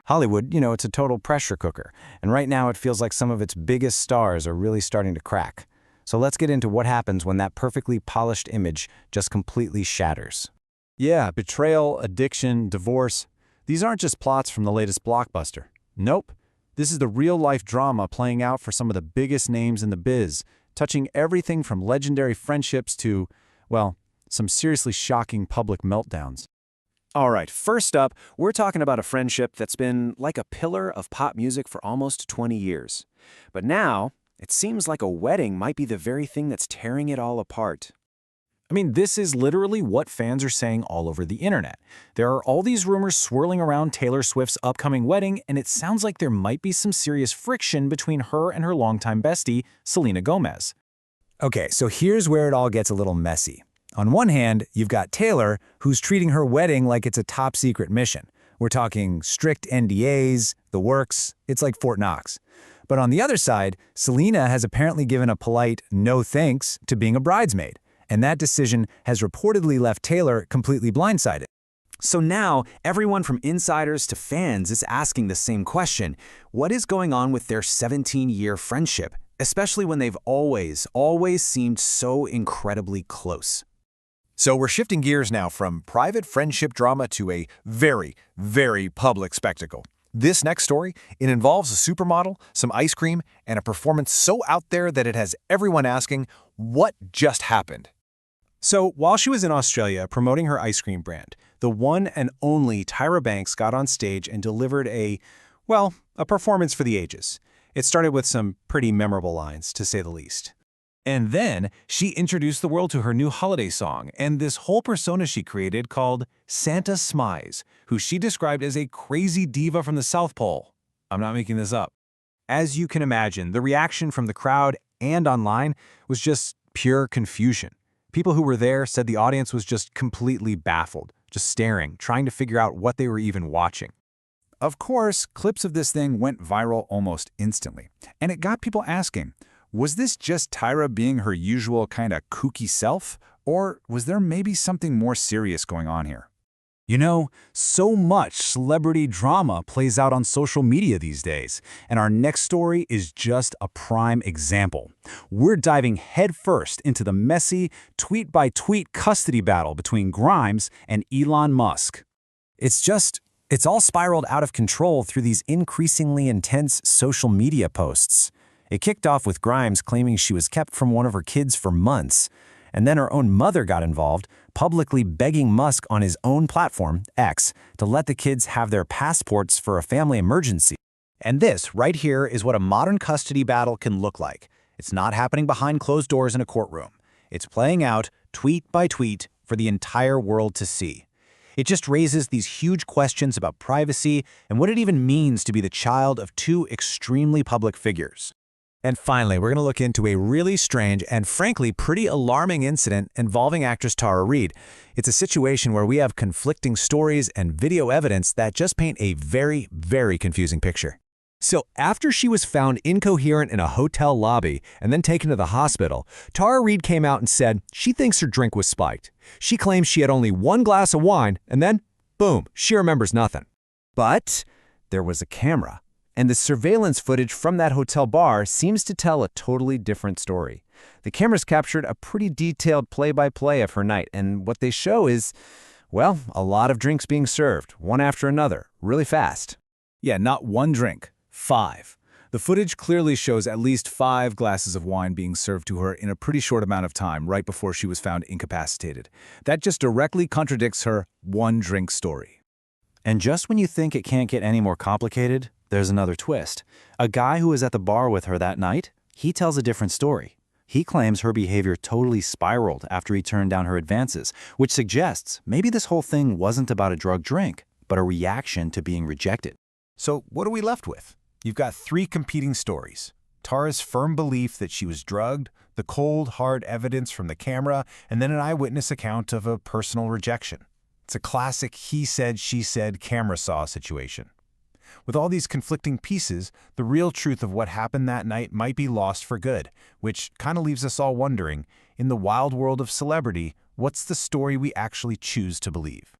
Hollywood, it's a total pressure cooker, and right now it feels like some of its biggest stars are really starting to crack. So let's get into what happens when that perfectly polished image just completely shatters. Yeah, betrayal, addiction, divorce. These aren't just plots from the latest blockbuster. Nope. This is the real-life drama playing out for some of the biggest names in the biz, touching everything from legendary friendships to, well, some seriously shocking public meltdowns. All right, first up, we're talking about a friendship that's been like a pillar of pop music for almost 20 years. But now, it seems like a wedding might be the very thing that's tearing it all apart. I mean, this is literally what fans are saying all over the internet. There are all these rumors swirling around Taylor Swift's upcoming wedding, and it sounds like there might be some serious friction between her and her longtime bestie, Selena Gomez. Okay, so here's where it all gets a little messy. On one hand, you've got Taylor, who's treating her wedding like it's a top-secret mission. We're talking strict NDAs, the works, it's like Fort Knox. But on the other side, Selena has apparently given a polite no thanks to being a bridesmaid, and that decision has reportedly left Taylor completely blindsided. So now, everyone from insiders to fans is asking the same question. What is going on with their 17-year friendship, especially when they've always seemed so incredibly close? So we're shifting gears now from private friendship drama to a very, very public spectacle. This next story, it involves a supermodel, some ice cream, and a performance so out there that it has everyone asking, what just happened? So, while she was in Australia promoting her ice cream brand, the one and only Tyra Banks got on stage and delivered a performance for the ages. It started with some pretty memorable lines, to say the least. And then, she introduced the world to her new holiday song and this whole persona she created called Santa Smize, who she described as a crazy diva from the South Pole. I'm not making this up. As you can imagine, the reaction from the crowd and online was just pure confusion. People who were there said the audience was just completely baffled, just staring, trying to figure out what they were even watching. Of course, clips of this thing went viral almost instantly, and it got people asking, was this just Tyra being her usual kind of kooky self, or was there maybe something more serious going on here? So much celebrity drama plays out on social media these days, and our next story is just a prime example. We're diving headfirst into the messy, tweet-by-tweet custody battle between Grimes and Elon Musk. It's all spiraled out of control through these increasingly intense social media posts. It kicked off with Grimes claiming she was kept from one of her kids for months, and then her own mother got involved, publicly begging Musk on his own platform, X, to let the kids have their passports for a family emergency. And this, right here, is what a modern custody battle can look like. It's not happening behind closed doors in a courtroom. It's playing out, tweet by tweet, for the entire world to see. It just raises these huge questions about privacy and what it even means to be the child of two extremely public figures. And finally, we're going to look into a really strange and frankly pretty alarming incident involving actress Tara Reid. It's a situation where we have conflicting stories and video evidence that just paint a very, very confusing picture. So after she was found incoherent in a hotel lobby and then taken to the hospital, Tara Reid came out and said she thinks her drink was spiked. She claims she had only one glass of wine and then, boom, she remembers nothing. But there was a camera. And the surveillance footage from that hotel bar seems to tell a totally different story. The cameras captured a pretty detailed play-by-play of her night, and what they show is, well, a lot of drinks being served, one after another, really fast. Yeah, not one drink, 5. The footage clearly shows at least 5 glasses of wine being served to her in a pretty short amount of time right before she was found incapacitated. That just directly contradicts her one-drink story. And just when you think it can't get any more complicated, there's another twist. A guy who was at the bar with her that night, he tells a different story. He claims her behavior totally spiraled after he turned down her advances, which suggests maybe this whole thing wasn't about a drug drink, but a reaction to being rejected. So what are we left with? You've got 3 competing stories. Tara's firm belief that she was drugged, the cold, hard evidence from the camera, and then an eyewitness account of a personal rejection. It's a classic he said, she said, camera saw situation. With all these conflicting pieces, the real truth of what happened that night might be lost for good, which kind of leaves us all wondering, in the wild world of celebrity, what's the story we actually choose to believe?